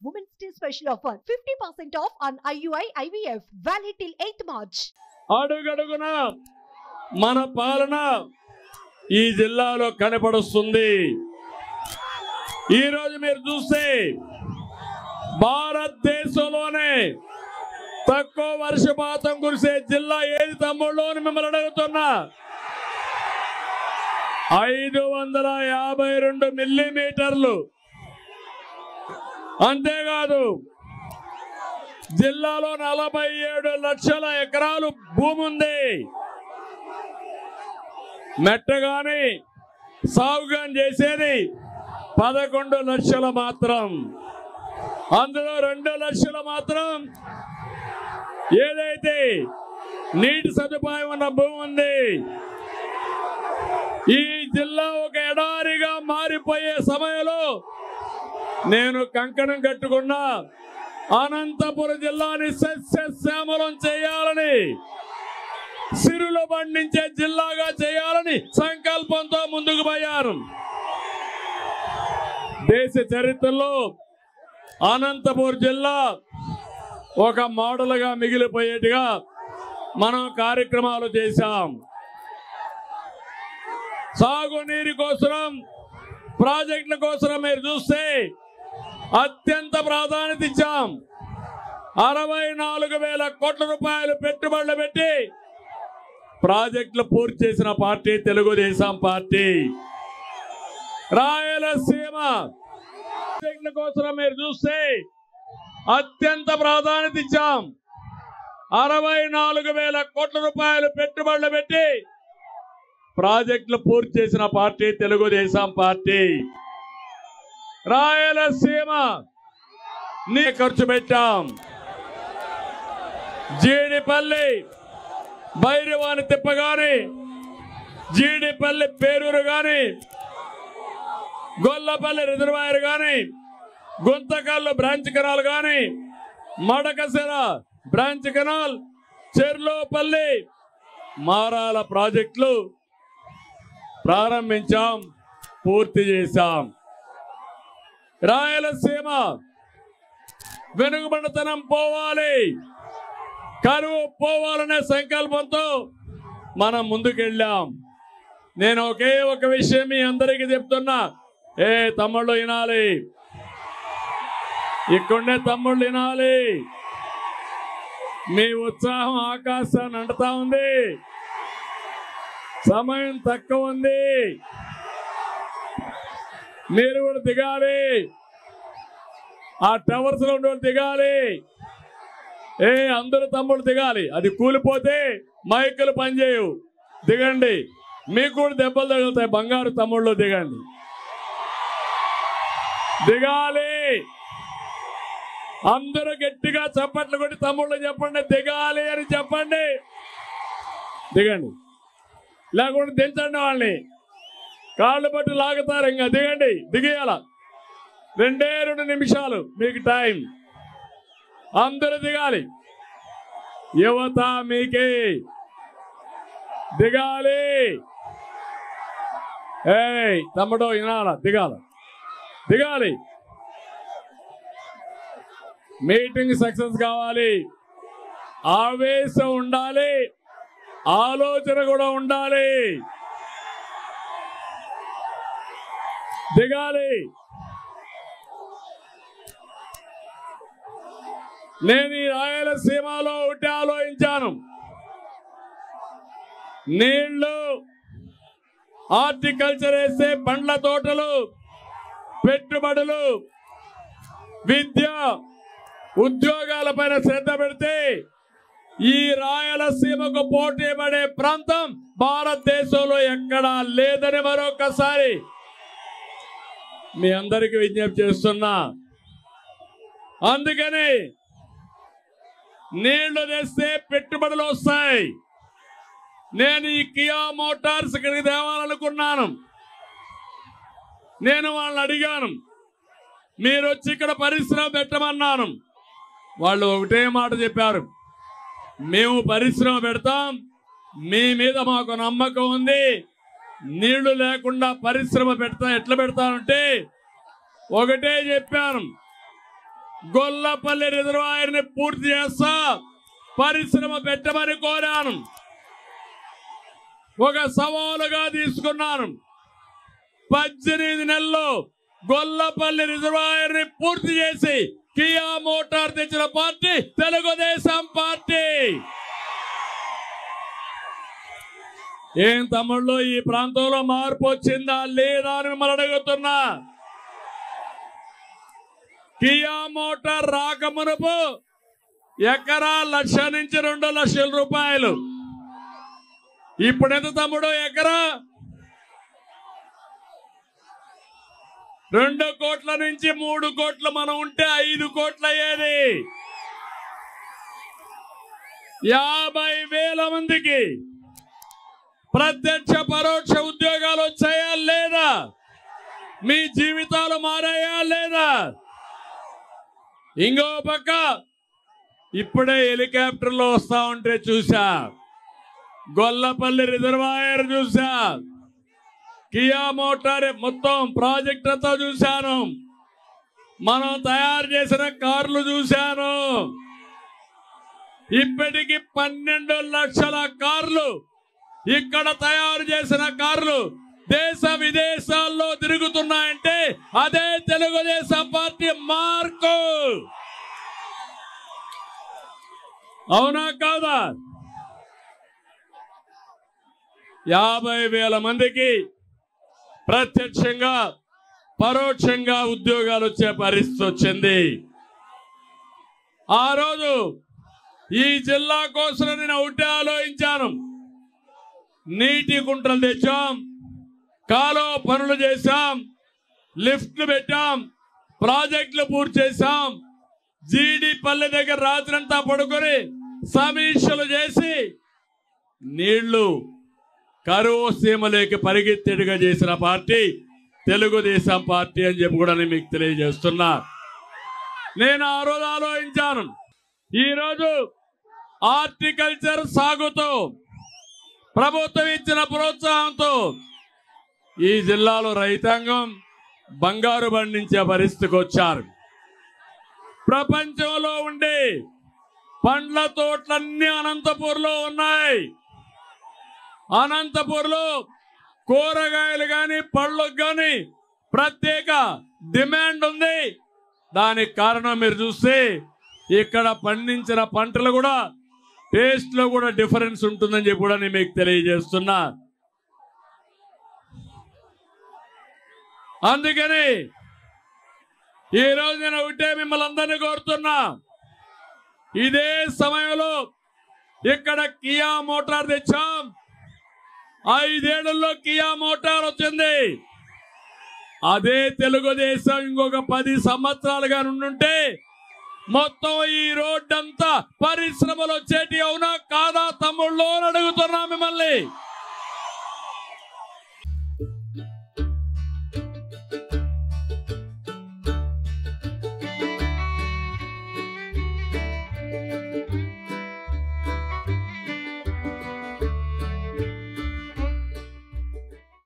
Women's Day special offer 50% off on IUI IVF valid till 8th March. అడుగడుగున మన పాలన ఈ జిల్లాలో కనపడుస్తుంది. ఈ రోజు మీరు చూస్తే భారతదేశంలోనే తక్కువ వర్షపాతం కురిసే జిల్లా ఏది తమ్ముళ్ళు అని మిమ్మల్ని అడుగుతున్నా. 552 మిల్లీమీటర్లు. అంతేకాదు జిల్లాలో 47 లక్షల ఎకరాలు భూమి ఉంది. మెట్టగాని సాగుగాని చేసేది 11 లక్షల మాత్రం. అందులో 2 లక్షలు మాత్రం ఏదైతే నీటి సదుపాయం ఉన్న భూమి ఉంది. ఈ జిల్లా ఒక ఎడారిగా మారిపోయే సమయంలో నేను కంకణం కట్టుకున్నా అనంతపురం జిల్లాని సస్యశ్యామలం చేయాలని, సిరులు పండించే జిల్లాగా చేయాలని సంకల్పంతో ముందుకు పోయారు. దేశ చరిత్రలో అనంతపురం జిల్లా ఒక మోడల్గా మిగిలిపోయేట్టుగా మనం కార్యక్రమాలు చేశాం. సాగునీరు కోసం, ప్రాజెక్టుల కోసం మీరు చూస్తే అత్యంత ప్రాధాన్యత ఇచ్చాం. 64,000 కోట్ల రూపాయలు పెట్టుబడులు పెట్టి ప్రాజెక్టులు పూర్తి చేసిన పార్టీ తెలుగుదేశం పార్టీ. రాయలసీమ ప్రాజెక్టుల కోసం మీరు చూస్తే అత్యంత ప్రాధాన్యత ఇచ్చాం. 64,000 కోట్ల రూపాయలు పెట్టుబడులు పెట్టి ప్రాజెక్టులు పూర్తి చేసిన పార్టీ తెలుగుదేశం పార్టీ. రాయలసీమ నీ ఖర్చు పెట్టాం. జీడిపల్లి భైరవాని తిప్ప గాని, జీడిపల్లి పేరూరు గాని, గొల్లపల్లి రిజర్వాయర్ గాని, గుంతకల్లు బ్రాంచ్ కెనాల్ గాని, మడకసిర బ్రాంచ్ కెనాల్, చెర్లోపల్లి మారాల ప్రాజెక్టులు ప్రారంభించాం, పూర్తి చేశాం. రాయలసీమ వెనుకబడితనం పోవాలి, కరువు పోవాలనే సంకల్పంతో మనం ముందుకెళ్ళాం. నేను ఒకే ఒక విషయం మీ అందరికీ చెప్తున్నా. తమ్ముళ్ళు వినాలి, ఇక్కడే తమ్ముళ్ళు వినాలి. మీ ఉత్సాహం ఆకాశాన్ని అంటుతా ఉంది. సమయం తక్కువ ఉంది, మీరు కూడా దిగాలి. ఆ టవర్స్ లో ఉండే దిగాలి. అందరూ తమ్ముడు దిగాలి. అది కూలిపోతే మైకులు పనిచేయవు. దిగండి, మీకు కూడా దెబ్బలు తగులుతాయి. బంగారు తమ్ముళ్ళు దిగండి, దిగాలి. అందరూ గట్టిగా చప్పట్లు కొట్టి తమ్ముళ్ళు చెప్పండి, దిగాలి అని చెప్పండి. దిగండి, లేకుండా దించండి. వాళ్ళని కాళ్ళు పట్టి లాగుతారు. ఇంకా దిగండి, దిగేయాల. 2 నిమిషాలు మీకు టైం. అందరూ దిగాలి. యువత మీకే దిగాలి. తమ్ముడు వినాల, దిగాల, దిగాలి. మీటింగ్ సక్సెస్ కావాలి. ఆవేశం ఉండాలి, ఆలోచన కూడా ఉండాలి. దిగాలి. నేను ఈ రాయలసీమలో ఒకటి ఆలోచించాను. నీళ్లు, హార్టికల్చర్ వేస్తే పండ్ల తోటలు, పెట్టుబడులు, విద్య, ఉద్యోగాలపైన శ్రద్ధ పెడితే ఈ రాయలసీమకు పోటీ పడే ప్రాంతం భారతదేశంలో ఎక్కడా లేదని మరొకసారి మీ అందరికీ విజ్ఞప్తి చేస్తున్నా. అందుకని నీళ్లు తెస్తే పెట్టుబడులు వస్తాయి. నేను ఈ కియా మోటార్స్ ఇక్కడికి తేవాలనుకున్నాను. నేను వాళ్ళని అడిగాను, మీరు వచ్చి ఇక్కడ పరిశ్రమ పెట్టమన్నాను. వాళ్ళు ఒకటే మాట చెప్పారు, మేము పరిశ్రమ పెడతాం, మీ మీద మాకు నమ్మకం ఉంది. నీళ్లు లేకుండా పరిశ్రమ పెడతా ఎట్లా పెడతానంటే ఒకటే చెప్పాను, గొల్లపల్లి రిజర్వాయర్ ని పూర్తి చేస్తా పరిశ్రమ పెట్టమని కోరాను. ఒక సవాలుగా తీసుకున్నాను. 18 నెలల్లో గొల్లపల్లి రిజర్వాయర్ ని పూర్తి చేసి కియా మోటార్ తెచ్చిన పార్టీ తెలుగుదేశం పార్టీ. ఏం తమ్ముళ్ళు, ఈ ప్రాంతంలో మార్పు వచ్చిందా లేదా అని మిమ్మల్ని అడుగుతున్నా. కియా మోటార్ రాకమునుపు ఎకరా 1,00,000 నుంచి 2 లక్షల రూపాయలు. ఇప్పుడు ఎంత తమ్ముడు ఎకరా? 2 కోట్ల నుంచి 3 కోట్లు మనం ఉంటే 5 కోట్లు అయ్యేది. 50,000 మందికి ప్రత్యక్ష పరోక్ష ఉద్యోగాలు వచ్చాయా లేదా? మీ జీవితాలు మారాయా లేదా? ఇంకో పక్క ఇప్పుడే హెలికాప్టర్లో వస్తా ఉంటే చూసా, గొల్లపల్లి రిజర్వాయర్ చూసా, కియా మోటార్ మొత్తం ప్రాజెక్ట్ అంతా చూశాను, మనం తయారు చేసిన కార్లు చూశాను. ఇప్పటికి 12 లక్షల కార్లు ఇక్కడ తయారు చేసిన కార్లు దేశ విదేశాల్లో తిరుగుతున్నాయంటే అదే తెలుగుదేశం పార్టీ మార్కు. అవునా కాదా? 50,000 మందికి ప్రత్యక్షంగా పరోక్షంగా ఉద్యోగాలు వచ్చే పరిస్థితి వచ్చింది. ఆ రోజు ఈ జిల్లా కోసం నేను ఒకటే ఆలోచించాను. నీటి గుంటలు తెచ్చాం, కాలువ పనులు చేశాం, లిఫ్ట్లు పెట్టాం, ప్రాజెక్టులు పూర్తి చేశాం. జీడి పల్లె దగ్గర రాత్రంతా పడుకొని సమీక్షలు చేసి నీళ్లు కరువు సీమలోకి పరిగెత్తేట్టుగా చేసిన పార్టీ తెలుగుదేశం పార్టీ అని చెప్పి కూడా నేను మీకు తెలియజేస్తున్నా. నేను ఆ రోజు ఆలోచించాను, ఈరోజు హార్టికల్చర్ సాగుతో ప్రభుత్వం ఇచ్చిన ప్రోత్సాహంతో ఈ జిల్లాలో రైతాంగం బంగారు పండించే పరిస్థితికి వచ్చారు. ప్రపంచంలో ఉండే పండ్ల తోటలన్నీ అనంతపూర్లో ఉన్నాయి. అనంతపూర్లో కూరగాయలు కానీ పళ్ళకు కానీ ప్రత్యేక డిమాండ్ ఉంది. దానికి కారణం మీరు చూస్తే ఇక్కడ పండించిన పంటలు కూడా టేస్ట్ లో కూడా డిఫరెన్స్ ఉంటుందని చెప్పి కూడా నేను మీకు తెలియజేస్తున్నా. అందుకని ఈరోజు నేను ఒకటే మిమ్మల్ని అందరినీ కోరుతున్నా, ఇదే సమయంలో ఇక్కడ కియా మోటార్ తెచ్చాం. 5 ఏళ్లలో కియా మోటార్ వచ్చింది. అదే తెలుగుదేశం ఇంకొక 10 సంవత్సరాలుగా ఉండుంటే మొత్తం ఈ రోడ్డంతా పరిశ్రమలు వచ్చేటి. అవునా కాదా తమ్ముళ్ళు అని అడుగుతున్నా మిమ్మల్ని.